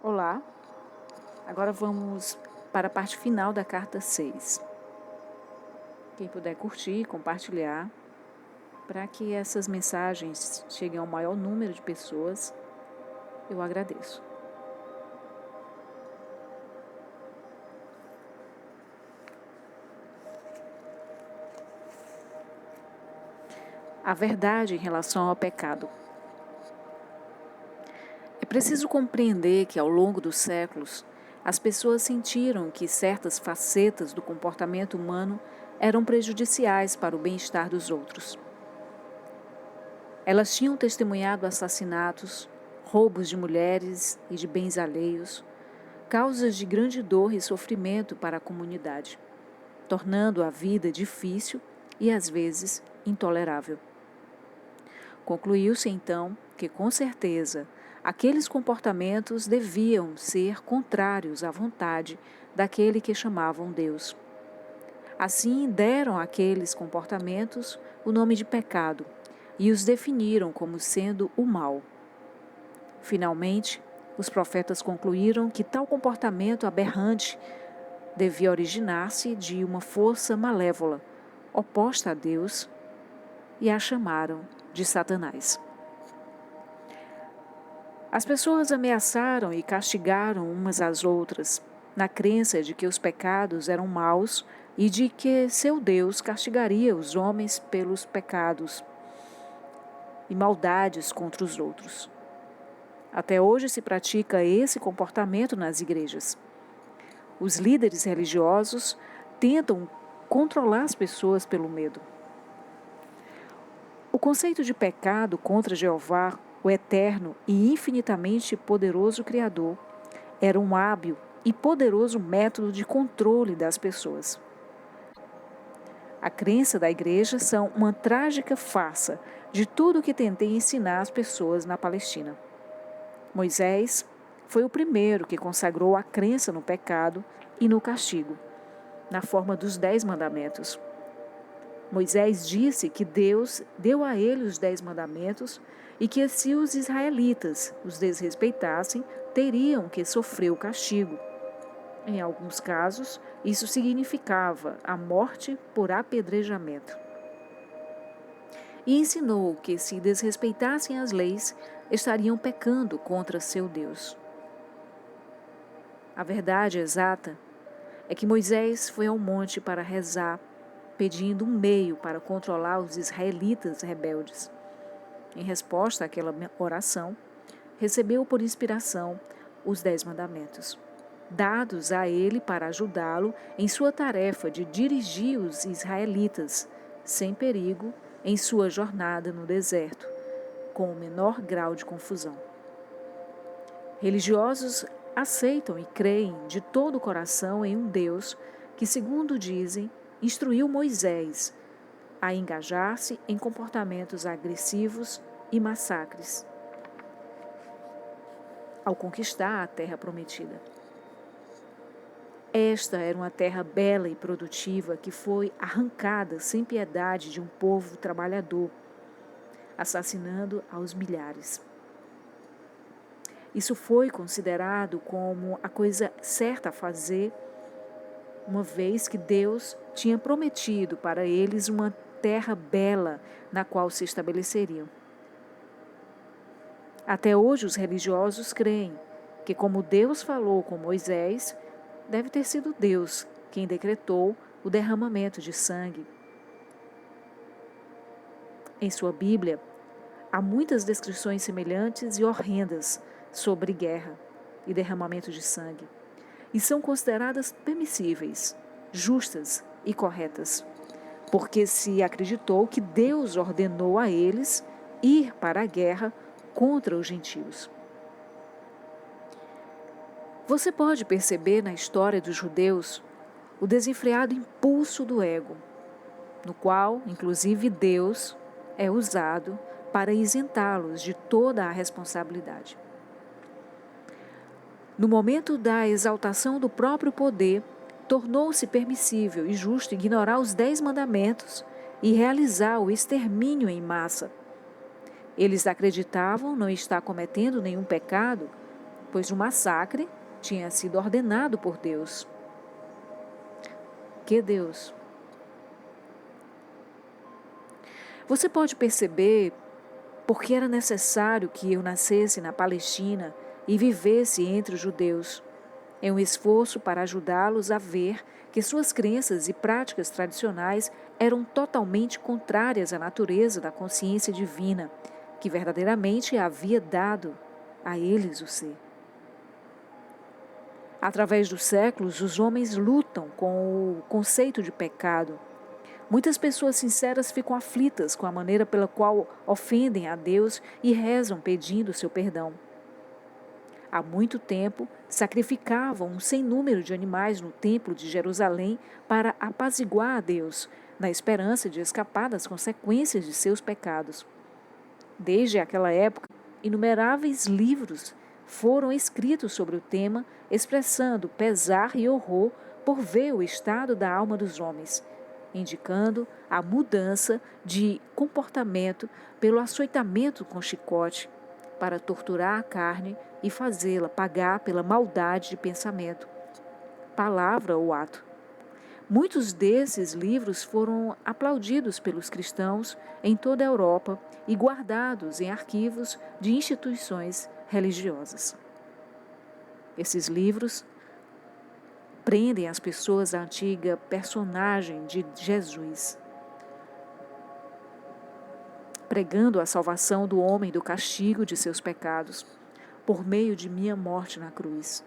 Olá, agora vamos para a parte final da carta 6. Quem puder curtir, compartilhar, para que essas mensagens cheguem ao maior número de pessoas, eu agradeço. A verdade em relação ao pecado. É preciso compreender que, ao longo dos séculos, as pessoas sentiram que certas facetas do comportamento humano eram prejudiciais para o bem-estar dos outros. Elas tinham testemunhado assassinatos, roubos de mulheres e de bens alheios, causas de grande dor e sofrimento para a comunidade, tornando a vida difícil e, às vezes, intolerável. Concluiu-se, então, que, com certeza, aqueles comportamentos deviam ser contrários à vontade daquele que chamavam Deus. Assim, deram àqueles comportamentos o nome de pecado e os definiram como sendo o mal. Finalmente, os profetas concluíram que tal comportamento aberrante devia originar-se de uma força malévola, oposta a Deus, e a chamaram de Satanás. As pessoas ameaçaram e castigaram umas às outras, na crença de que os pecados eram maus e de que seu Deus castigaria os homens pelos pecados e maldades contra os outros. Até hoje se pratica esse comportamento nas igrejas. Os líderes religiosos tentam controlar as pessoas pelo medo. O conceito de pecado contra Jeová, o eterno e infinitamente poderoso Criador, era um hábil e poderoso método de controle das pessoas. A crença da igreja são uma trágica farsa de tudo o que tentei ensinar às pessoas na Palestina. Moisés foi o primeiro que consagrou a crença no pecado e no castigo, na forma dos 10 mandamentos. Moisés disse que Deus deu a ele os 10 mandamentos e que se os israelitas os desrespeitassem, teriam que sofrer o castigo. Em alguns casos, isso significava a morte por apedrejamento. E ensinou que, se desrespeitassem as leis, estariam pecando contra seu Deus. A verdade exata é que Moisés foi ao monte para rezar, pedindo um meio para controlar os israelitas rebeldes. Em resposta àquela oração, recebeu por inspiração os 10 mandamentos, dados a ele para ajudá-lo em sua tarefa de dirigir os israelitas, sem perigo, em sua jornada no deserto, com o menor grau de confusão. Religiosos aceitam e creem de todo o coração em um Deus que, segundo dizem, instruiu Moisés a engajar-se em comportamentos agressivos e massacres ao conquistar a terra prometida. Esta era uma terra bela e produtiva que foi arrancada sem piedade de um povo trabalhador, assassinando aos milhares. Isso foi considerado como a coisa certa a fazer, uma vez que Deus tinha prometido para eles uma terra bela na qual se estabeleceriam. Até hoje os religiosos creem que, como Deus falou com Moisés, deve ter sido Deus quem decretou o derramamento de sangue. Em sua Bíblia, há muitas descrições semelhantes e horrendas sobre guerra e derramamento de sangue, e são consideradas permissíveis, justas e corretas, porque se acreditou que Deus ordenou a eles ir para a guerra contra os gentios. Você pode perceber na história dos judeus o desenfreado impulso do ego, no qual, inclusive, Deus é usado para isentá-los de toda a responsabilidade. No momento da exaltação do próprio poder, tornou-se permissível e justo ignorar os 10 mandamentos e realizar o extermínio em massa. Eles acreditavam não estar cometendo nenhum pecado pois o massacre tinha sido ordenado por Deus. Que Deus? Você pode perceber por que era necessário que eu nascesse na Palestina e vivesse entre os judeus. É um esforço para ajudá-los a ver que suas crenças e práticas tradicionais eram totalmente contrárias à natureza da consciência divina, que verdadeiramente havia dado a eles o ser. Através dos séculos, os homens lutam com o conceito de pecado. Muitas pessoas sinceras ficam aflitas com a maneira pela qual ofendem a Deus e rezam pedindo seu perdão. Há muito tempo, sacrificavam um sem número de animais no templo de Jerusalém para apaziguar a Deus, na esperança de escapar das consequências de seus pecados. Desde aquela época, inumeráveis livros foram escritos sobre o tema, expressando pesar e horror por ver o estado da alma dos homens, indicando a mudança de comportamento pelo açoitamento com chicote, para torturar a carne e fazê-la pagar pela maldade de pensamento, palavra ou ato. Muitos desses livros foram aplaudidos pelos cristãos em toda a Europa e guardados em arquivos de instituições religiosas. Esses livros prendem as pessoas à antiga personagem de Jesus, pregando a salvação do homem do castigo de seus pecados, por meio de minha morte na cruz.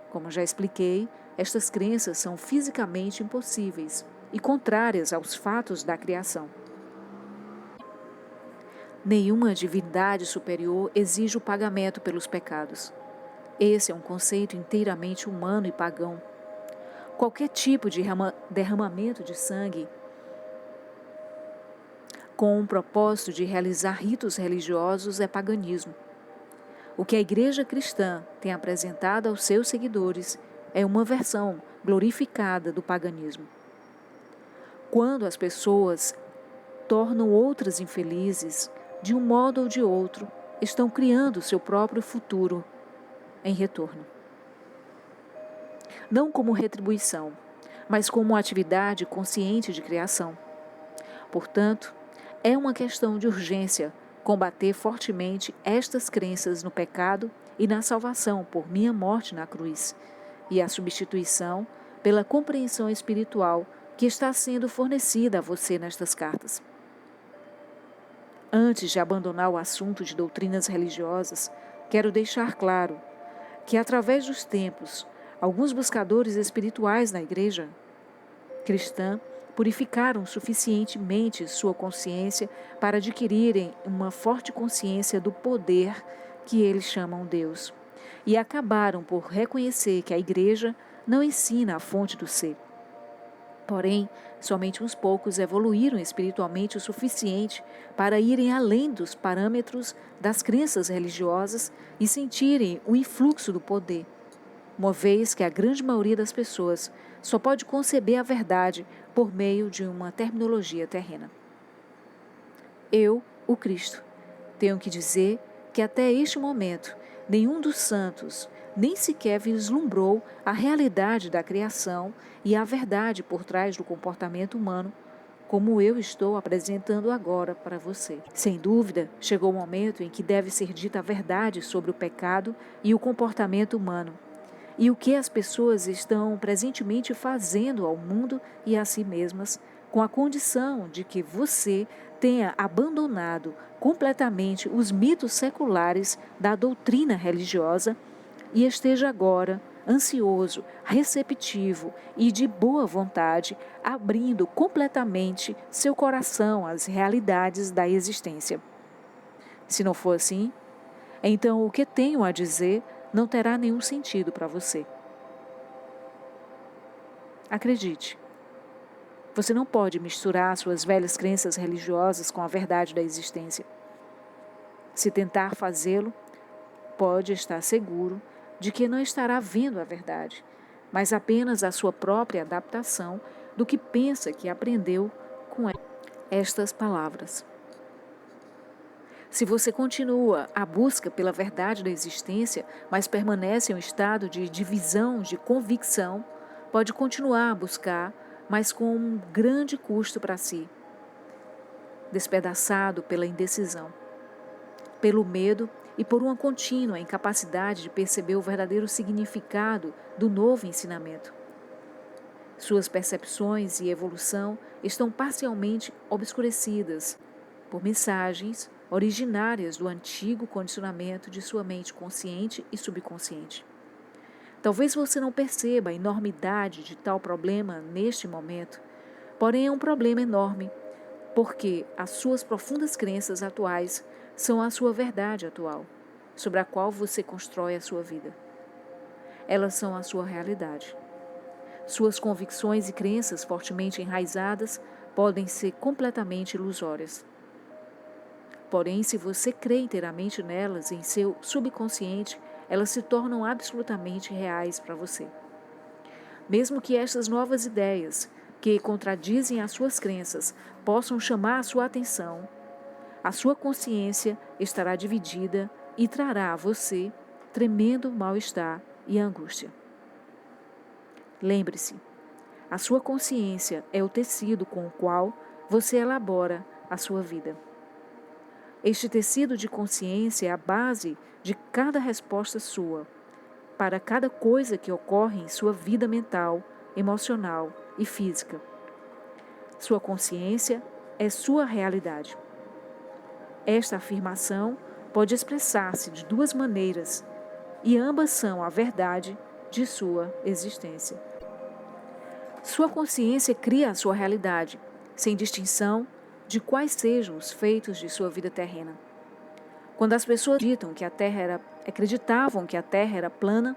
Como já expliquei, estas crenças são fisicamente impossíveis e contrárias aos fatos da criação. Nenhuma divindade superior exige o pagamento pelos pecados. Esse é um conceito inteiramente humano e pagão. Qualquer tipo de derramamento de sangue com o propósito de realizar ritos religiosos é paganismo. O que a Igreja Cristã tem apresentado aos seus seguidores é uma versão glorificada do paganismo. Quando as pessoas tornam outras infelizes, de um modo ou de outro, estão criando seu próprio futuro em retorno. Não como retribuição, mas como atividade consciente de criação. Portanto, é uma questão de urgência combater fortemente estas crenças no pecado e na salvação por minha morte na cruz, e a substituição pela compreensão espiritual que está sendo fornecida a você nestas cartas. Antes de abandonar o assunto de doutrinas religiosas, quero deixar claro que, através dos tempos, alguns buscadores espirituais na Igreja cristã purificaram suficientemente sua consciência para adquirirem uma forte consciência do poder que eles chamam Deus, e acabaram por reconhecer que a Igreja não ensina a fonte do ser. Porém, somente uns poucos evoluíram espiritualmente o suficiente para irem além dos parâmetros das crenças religiosas e sentirem o influxo do poder, uma vez que a grande maioria das pessoas só pode conceber a verdade por meio de uma terminologia terrena. Eu, o Cristo, tenho que dizer que até este momento nenhum dos santos nem sequer vislumbrou a realidade da criação e a verdade por trás do comportamento humano, como eu estou apresentando agora para você. Sem dúvida, chegou o momento em que deve ser dita a verdade sobre o pecado e o comportamento humano, e o que as pessoas estão presentemente fazendo ao mundo e a si mesmas, com a condição de que você tenha abandonado completamente os mitos seculares da doutrina religiosa e esteja agora ansioso, receptivo e de boa vontade, abrindo completamente seu coração às realidades da existência. Se não for assim, então o que tenho a dizer não terá nenhum sentido para você. Acredite, você não pode misturar suas velhas crenças religiosas com a verdade da existência. Se tentar fazê-lo, pode estar seguro de que não estará vendo a verdade, mas apenas a sua própria adaptação do que pensa que aprendeu com estas palavras. Se você continua a busca pela verdade da existência, mas permanece em um estado de divisão, de convicção, pode continuar a buscar, mas com um grande custo para si, despedaçado pela indecisão, pelo medo e por uma contínua incapacidade de perceber o verdadeiro significado do novo ensinamento. Suas percepções e evolução estão parcialmente obscurecidas por mensagens originárias do antigo condicionamento de sua mente consciente e subconsciente. Talvez você não perceba a enormidade de tal problema neste momento, porém é um problema enorme, porque as suas profundas crenças atuais são a sua verdade atual, sobre a qual você constrói a sua vida. Elas são a sua realidade. Suas convicções e crenças fortemente enraizadas podem ser completamente ilusórias. Porém, se você crê inteiramente nelas em seu subconsciente, elas se tornam absolutamente reais para você. Mesmo que estas novas ideias, que contradizem as suas crenças, possam chamar a sua atenção, a sua consciência estará dividida e trará a você tremendo mal-estar e angústia. Lembre-se, a sua consciência é o tecido com o qual você elabora a sua vida. Este tecido de consciência é a base de cada resposta sua, para cada coisa que ocorre em sua vida mental, emocional e física. Sua consciência é sua realidade. Esta afirmação pode expressar-se de duas maneiras, e ambas são a verdade de sua existência. Sua consciência cria a sua realidade, sem distinção de quais sejam os feitos de sua vida terrena. Quando as pessoas acreditavam que a Terra era plana,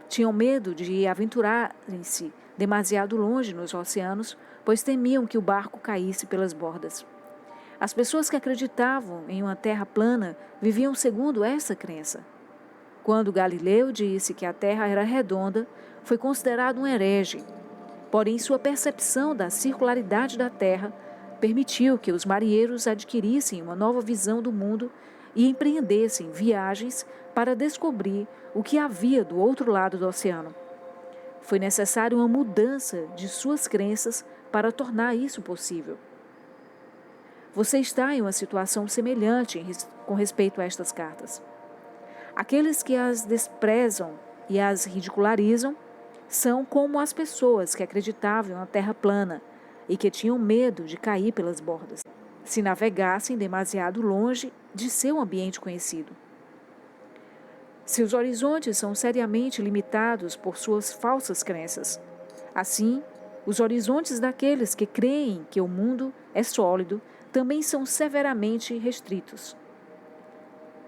tinham medo de aventurarem-se demasiado longe nos oceanos, pois temiam que o barco caísse pelas bordas. As pessoas que acreditavam em uma Terra plana viviam segundo essa crença. Quando Galileu disse que a Terra era redonda, foi considerado um herege. Porém, sua percepção da circularidade da Terra permitiu que os marinheiros adquirissem uma nova visão do mundo e empreendessem viagens para descobrir o que havia do outro lado do oceano. Foi necessária uma mudança de suas crenças para tornar isso possível. Você está em uma situação semelhante com respeito a estas cartas. Aqueles que as desprezam e as ridicularizam são como as pessoas que acreditavam na Terra plana e que tinham medo de cair pelas bordas, se navegassem demasiado longe de seu ambiente conhecido. Seus horizontes são seriamente limitados por suas falsas crenças. Assim, os horizontes daqueles que creem que o mundo é sólido também são severamente restritos.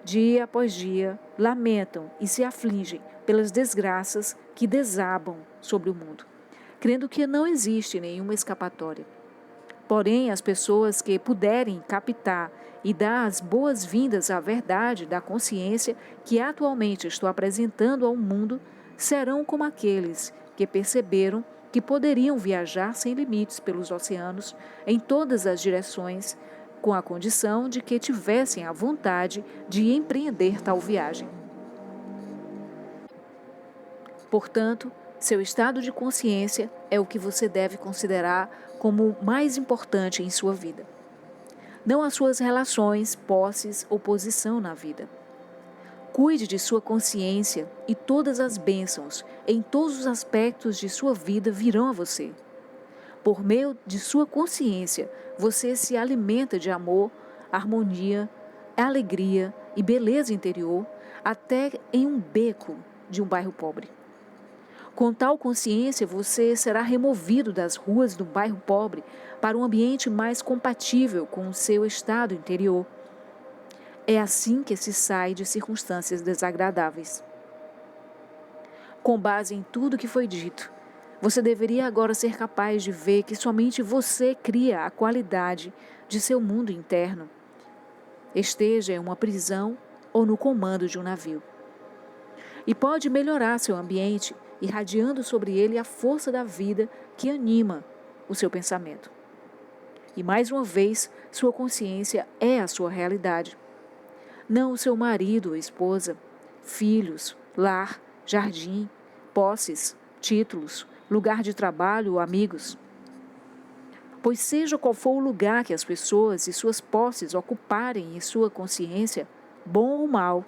Dia após dia, lamentam e se afligem pelas desgraças que desabam sobre o mundo, crendo que não existe nenhuma escapatória. Porém, as pessoas que puderem captar e dar as boas-vindas à verdade da consciência que atualmente estou apresentando ao mundo, serão como aqueles que perceberam que poderiam viajar sem limites pelos oceanos em todas as direções, com a condição de que tivessem a vontade de empreender tal viagem. Portanto, seu estado de consciência é o que você deve considerar como o mais importante em sua vida. Não as suas relações, posses ou posição na vida. Cuide de sua consciência e todas as bênçãos em todos os aspectos de sua vida virão a você. Por meio de sua consciência, você se alimenta de amor, harmonia, alegria e beleza interior, até em um beco de um bairro pobre. Com tal consciência, você será removido das ruas do bairro pobre para um ambiente mais compatível com o seu estado interior. É assim que se sai de circunstâncias desagradáveis. Com base em tudo que foi dito, você deveria agora ser capaz de ver que somente você cria a qualidade de seu mundo interno, esteja em uma prisão ou no comando de um navio. E pode melhorar seu ambiente, irradiando sobre ele a força da vida que anima o seu pensamento. E mais uma vez, sua consciência é a sua realidade. não o seu marido ou esposa, filhos, lar, jardim, posses, títulos, lugar de trabalho ou amigos. Pois seja qual for o lugar que as pessoas e suas posses ocuparem em sua consciência, bom ou mal,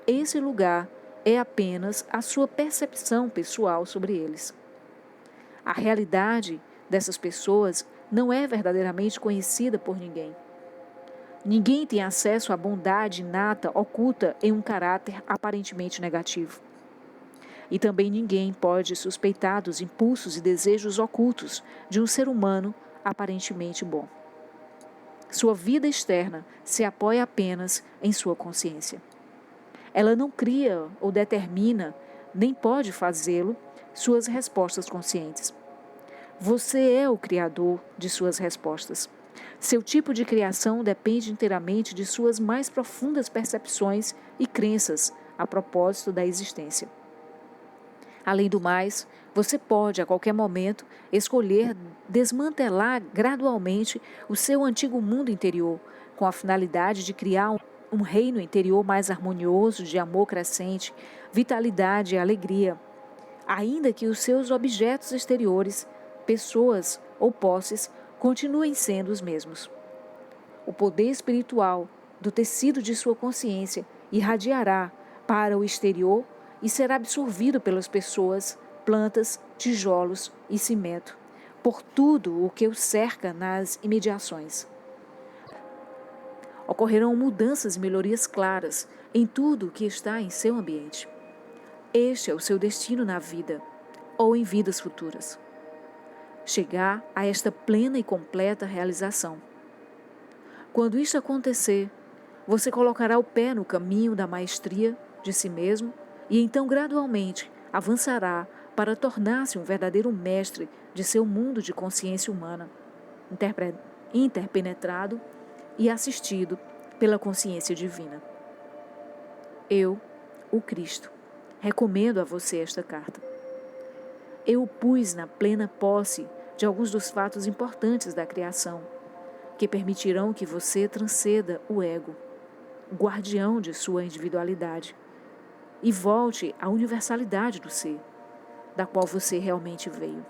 esse lugar é apenas a sua percepção pessoal sobre eles. A realidade dessas pessoas não é verdadeiramente conhecida por ninguém. Ninguém tem acesso à bondade inata oculta em um caráter aparentemente negativo. E também ninguém pode suspeitar dos impulsos e desejos ocultos de um ser humano aparentemente bom. Sua vida externa se apoia apenas em sua consciência. Ela não cria ou determina, nem pode fazê-lo, suas respostas conscientes. Você é o criador de suas respostas. Seu tipo de criação depende inteiramente de suas mais profundas percepções e crenças a propósito da existência. Além do mais, você pode, a qualquer momento, escolher desmantelar gradualmente o seu antigo mundo interior, com a finalidade de criar um reino interior mais harmonioso, de amor crescente, vitalidade e alegria, ainda que os seus objetos exteriores, pessoas ou posses, continuem sendo os mesmos. O poder espiritual do tecido de sua consciência irradiará para o exterior e será absorvido pelas pessoas, plantas, tijolos e cimento, por tudo o que o cerca nas imediações. Ocorrerão mudanças e melhorias claras em tudo o que está em seu ambiente. Este é o seu destino na vida ou em vidas futuras. Chegar a esta plena e completa realização. Quando isto acontecer, você colocará o pé no caminho da maestria de si mesmo e então gradualmente avançará para tornar-se um verdadeiro mestre de seu mundo de consciência humana, interpenetrado e assistido pela consciência divina. Eu, o Cristo, recomendo a você esta carta. Eu o pus na plena posse de alguns dos fatos importantes da criação, que permitirão que você transcenda o ego, guardião de sua individualidade, e volte à universalidade do ser, da qual você realmente veio.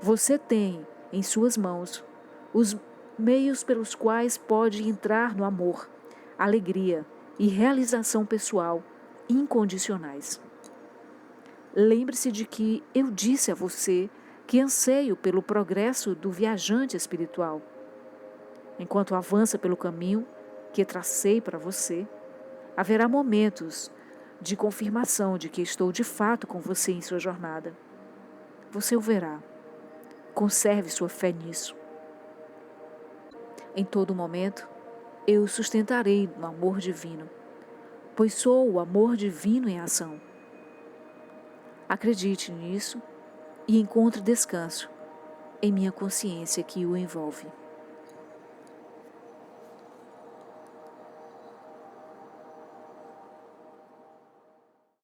Você tem em suas mãos os meios pelos quais pode entrar no amor, alegria e realização pessoal incondicionais. Lembre-se de que eu disse a você que anseio pelo progresso do viajante espiritual. Enquanto avança pelo caminho que tracei para você, haverá momentos de confirmação de que estou de fato com você em sua jornada. Você o verá. Conserve sua fé nisso. Em todo momento, eu o sustentarei no amor divino, pois sou o amor divino em ação. Acredite nisso e encontre descanso em minha consciência que o envolve.